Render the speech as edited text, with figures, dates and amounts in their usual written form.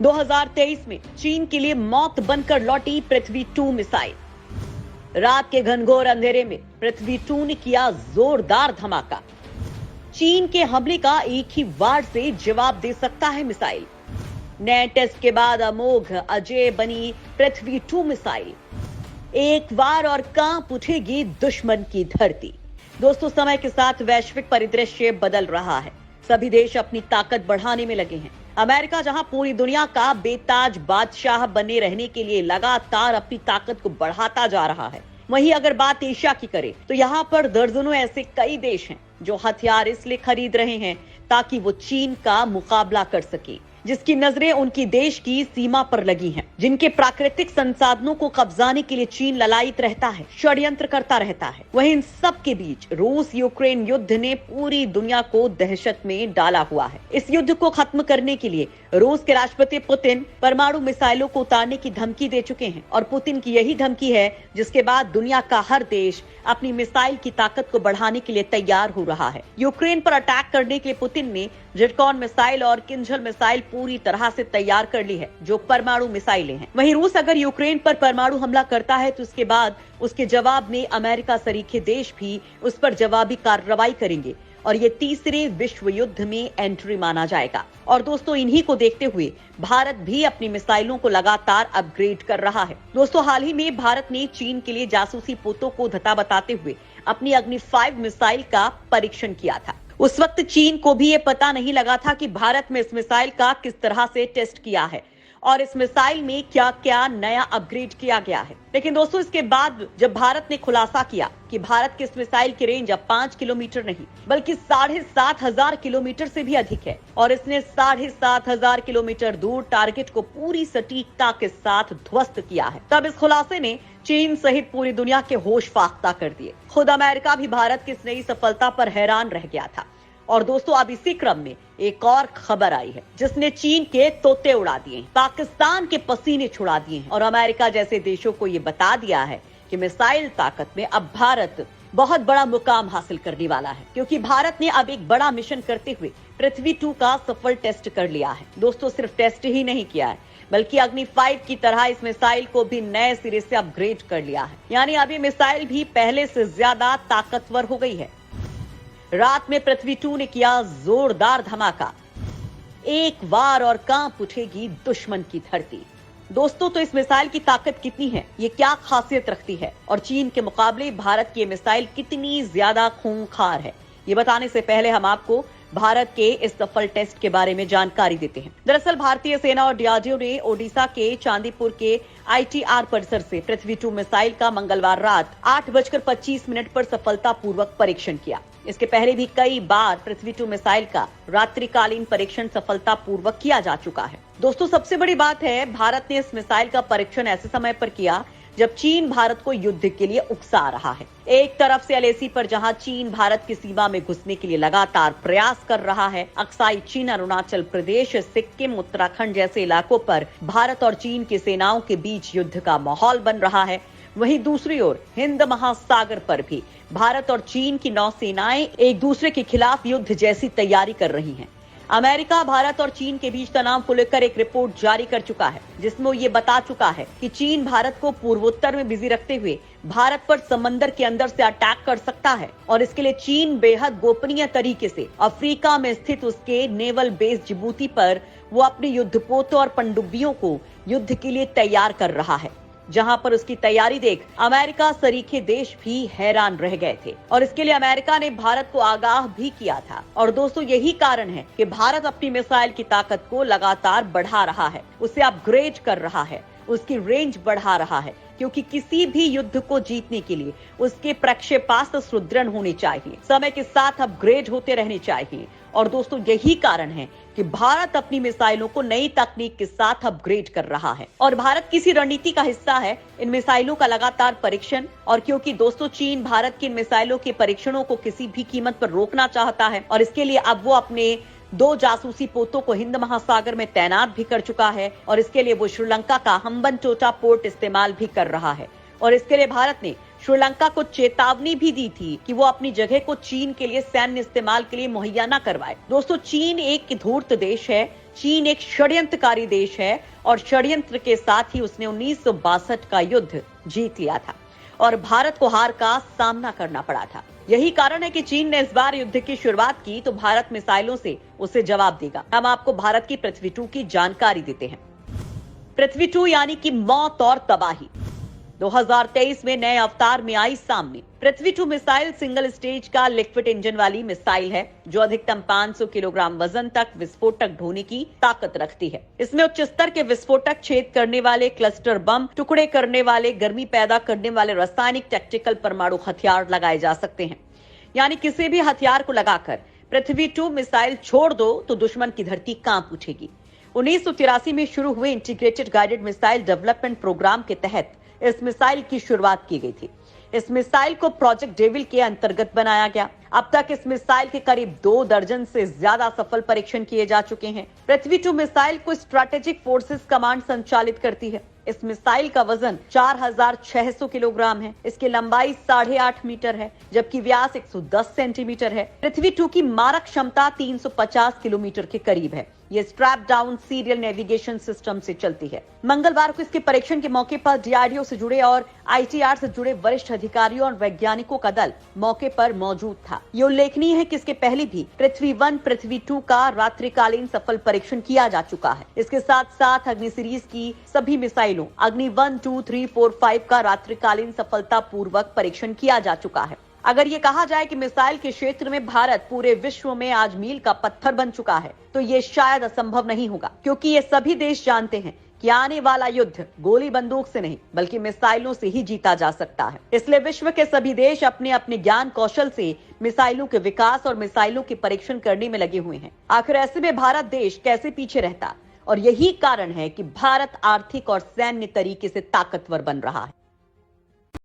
2023 में चीन के लिए मौत बनकर लौटी पृथ्वी 2 मिसाइल। रात के घनघोर अंधेरे में पृथ्वी 2 ने किया जोरदार धमाका। चीन के हमले का एक ही वार से जवाब दे सकता है मिसाइल। नए टेस्ट के बाद अमोघ अजय बनी पृथ्वी 2 मिसाइल। एक वार और कांप उठेगी दुश्मन की धरती। दोस्तों, समय के साथ वैश्विक परिदृश्य बदल रहा है। सभी देश अपनी ताकत बढ़ाने में लगे हैं। अमेरिका, जहां पूरी दुनिया का बेताज बादशाह बने रहने के लिए लगातार अपनी ताकत को बढ़ाता जा रहा है, वहीं अगर बात एशिया की करें तो यहाँ पर दर्जनों ऐसे कई देश हैं जो हथियार इसलिए खरीद रहे हैं ताकि वो चीन का मुकाबला कर सके, जिसकी नजरें उनकी देश की सीमा पर लगी हैं, जिनके प्राकृतिक संसाधनों को कब्जाने के लिए चीन ललायित रहता है, षड्यंत्र करता रहता है। वहीं इन सब के बीच रूस यूक्रेन युद्ध ने पूरी दुनिया को दहशत में डाला हुआ है। इस युद्ध को खत्म करने के लिए रूस के राष्ट्रपति पुतिन परमाणु मिसाइलों को उतारने की धमकी दे चुके हैं और पुतिन की यही धमकी है जिसके बाद दुनिया का हर देश अपनी मिसाइल की ताकत को बढ़ाने के लिए तैयार हो रहा है। यूक्रेन पर अटैक करने के लिए पुतिन ने जिरकॉन मिसाइल और किंजल मिसाइल पूरी तरह से तैयार कर ली है, जो परमाणु मिसाइलें हैं। वहीं रूस अगर यूक्रेन पर परमाणु हमला करता है तो उसके बाद उसके जवाब में अमेरिका सरीखे देश भी उस पर जवाबी कार्रवाई करेंगे और ये तीसरे विश्व युद्ध में एंट्री माना जाएगा। और दोस्तों, इन्हीं को देखते हुए भारत भी अपनी मिसाइलों को लगातार अपग्रेड कर रहा है। दोस्तों, हाल ही में भारत ने चीन के लिए जासूसी पोतों को धता बताते हुए अपनी अग्नि 5 मिसाइल का परीक्षण किया था। उस वक्त चीन को भी ये पता नहीं लगा था कि भारत में इस मिसाइल का किस तरह से टेस्ट किया है और इस मिसाइल में क्या क्या नया अपग्रेड किया गया है। लेकिन दोस्तों, इसके बाद जब भारत ने खुलासा किया कि भारत की इस मिसाइल की रेंज अब 5 किलोमीटर नहीं बल्कि 7,500 किलोमीटर से भी अधिक है और इसने 7,500 किलोमीटर दूर टारगेट को पूरी सटीकता के साथ ध्वस्त किया है, तब इस खुलासे ने चीन सहित पूरी दुनिया के होश फाख्ता कर दिए। खुद अमेरिका भी भारत की इस नई सफलता पर हैरान रह गया था। और दोस्तों, अब इसी क्रम में एक और खबर आई है जिसने चीन के तोते उड़ा दिए, पाकिस्तान के पसीने छुड़ा दिए हैं और अमेरिका जैसे देशों को ये बता दिया है कि मिसाइल ताकत में अब भारत बहुत बड़ा मुकाम हासिल करने वाला है, क्योंकि भारत ने अब एक बड़ा मिशन करते हुए पृथ्वी 2 का सफल टेस्ट कर लिया है। दोस्तों, सिर्फ टेस्ट ही नहीं किया है बल्कि अग्नि 5 की तरह इस मिसाइल को भी नए सिरे से अपग्रेड कर लिया है। यानी अब ये मिसाइल भी पहले से ज्यादा ताकतवर हो गई है। रात में पृथ्वी 2 ने किया जोरदार धमाका। एक वार और कांप उठेगी दुश्मन की धरती। दोस्तों, तो इस मिसाइल की ताकत कितनी है, ये क्या खासियत रखती है और चीन के मुकाबले भारत की मिसाइल कितनी ज्यादा खूंखार है, ये बताने से पहले हम आपको भारत के इस सफल टेस्ट के बारे में जानकारी देते हैं। दरअसल भारतीय सेना और डीआरडीओ ने ओडिशा के चांदीपुर के आईटीआर परिसर से पृथ्वी 2 मिसाइल का मंगलवार रात 8:25 पर सफलतापूर्वक परीक्षण किया। इसके पहले भी कई बार पृथ्वी 2 मिसाइल का रात्रिकालीन परीक्षण सफलतापूर्वक किया जा चुका है। दोस्तों, सबसे बड़ी बात है, भारत ने इस मिसाइल का परीक्षण ऐसे समय पर किया जब चीन भारत को युद्ध के लिए उकसा रहा है। एक तरफ से एलएसी पर जहां चीन भारत की सीमा में घुसने के लिए लगातार प्रयास कर रहा है, अक्साई चीन, अरुणाचल प्रदेश, सिक्किम, उत्तराखंड जैसे इलाकों पर भारत और चीन की सेनाओं के बीच युद्ध का माहौल बन रहा है, वहीं दूसरी ओर हिंद महासागर पर भी भारत और चीन की नौसेनाएं एक दूसरे के खिलाफ युद्ध जैसी तैयारी कर रही हैं। अमेरिका भारत और चीन के बीच तनाव को लेकर एक रिपोर्ट जारी कर चुका है जिसमें ये बता चुका है कि चीन भारत को पूर्वोत्तर में बिजी रखते हुए भारत पर समंदर के अंदर से अटैक कर सकता है और इसके लिए चीन बेहद गोपनीय तरीके से अफ्रीका में स्थित उसके नेवल बेस जिबूती पर वो अपने युद्धपोतों और पनडुब्बियों को युद्ध के लिए तैयार कर रहा है, जहां पर उसकी तैयारी देख अमेरिका सरीखे देश भी हैरान रह गए थे और इसके लिए अमेरिका ने भारत को आगाह भी किया था। और दोस्तों, यही कारण है कि भारत अपनी मिसाइल की ताकत को लगातार बढ़ा रहा है, उसे अपग्रेड कर रहा है, उसकी रेंज बढ़ा रहा है, क्योंकि किसी भी युद्ध को जीतने के लिए उसके प्रक्षेपास्त्र सुदृढ़ होने चाहिए, समय के साथ अपग्रेड होते रहने चाहिए। और दोस्तों, यही कारण है कि भारत अपनी मिसाइलों को नई तकनीक के साथ अपग्रेड कर रहा है और भारत किसी रणनीति का हिस्सा है इन मिसाइलों का लगातार परीक्षण। और क्योंकि दोस्तों, चीन भारत की इन मिसाइलों के परीक्षणों को किसी भी कीमत पर रोकना चाहता है और इसके लिए अब वो अपने 2 जासूसी पोतों को हिंद महासागर में तैनात भी कर चुका है और इसके लिए वो श्रीलंका का हम्बनटोटा पोर्ट इस्तेमाल भी कर रहा है और इसके लिए भारत ने श्रीलंका को चेतावनी भी दी थी कि वो अपनी जगह को चीन के लिए सैन्य इस्तेमाल के लिए मुहैया न करवाए। दोस्तों, चीन एक धूर्त देश है, चीन एक षड्यंत्रकारी देश है और षड्यंत्र के साथ ही उसने 1962 का युद्ध जीत लिया था और भारत को हार का सामना करना पड़ा था। यही कारण है कि चीन ने इस बार युद्ध की शुरुआत की तो भारत मिसाइलों से उसे जवाब देगा। हम आपको भारत की पृथ्वी 2 की जानकारी देते हैं। पृथ्वी 2 यानी कि मौत और तबाही 2023 में नए अवतार में आई सामने। पृथ्वी 2 मिसाइल सिंगल स्टेज का लिक्विड इंजन वाली मिसाइल है जो अधिकतम 500 किलोग्राम वजन तक विस्फोटक ढोने की ताकत रखती है। इसमें उच्च स्तर के विस्फोटक, छेद करने वाले क्लस्टर बम, टुकड़े करने वाले, गर्मी पैदा करने वाले रासायनिक टैक्टिकल परमाणु हथियार लगाए जा सकते हैं। यानी किसी भी हथियार को लगाकर पृथ्वी 2 मिसाइल छोड़ दो तो दुश्मन की धरती कांप उठेगी। 1983 में शुरू हुए integrated guided missile development programme के तहत इस मिसाइल की शुरुआत की गई थी। इस मिसाइल को प्रोजेक्ट डेविल के अंतर्गत बनाया गया। अब तक इस मिसाइल के करीब 2 दर्जन से ज्यादा सफल परीक्षण किए जा चुके हैं। पृथ्वी 2 मिसाइल को स्ट्रैटेजिक फोर्सेस कमांड संचालित करती है। इस मिसाइल का वजन 4600 किलोग्राम है। इसकी लंबाई 8.5 मीटर है जबकि व्यास 110 सेंटीमीटर है। पृथ्वी 2 की मारक क्षमता 350 किलोमीटर के करीब है। ये strap down serial navigation system से चलती है। मंगलवार को इसके परीक्षण के मौके पर डीआरडीओ से जुड़े और आईटीआर से जुड़े वरिष्ठ अधिकारियों और वैज्ञानिकों का दल मौके पर मौजूद था। ये उल्लेखनीय है कि इसके पहले भी पृथ्वी 1, पृथ्वी 2 का रात्रिकालीन सफल परीक्षण किया जा चुका है। इसके साथ साथ अग्नि सीरीज की सभी मिसाइलों अग्नि 1, 2, 3, 4, 5 का रात्रिकालीन सफलता पूर्वक परीक्षण किया जा चुका है। अगर ये कहा जाए कि मिसाइल के क्षेत्र में भारत पूरे विश्व में आज मील का पत्थर बन चुका है तो ये शायद असंभव नहीं होगा, क्योंकि ये सभी देश जानते हैं कि आने वाला युद्ध गोली बंदूक से नहीं बल्कि मिसाइलों से ही जीता जा सकता है। इसलिए विश्व के सभी देश अपने अपने ज्ञान कौशल से मिसाइलों के विकास और मिसाइलों के परीक्षण करने में लगे हुए हैं। आखिर ऐसे में भारत देश कैसे पीछे रहता, और यही कारण है कि भारत आर्थिक और सैन्य तरीके से ताकतवर बन रहा है।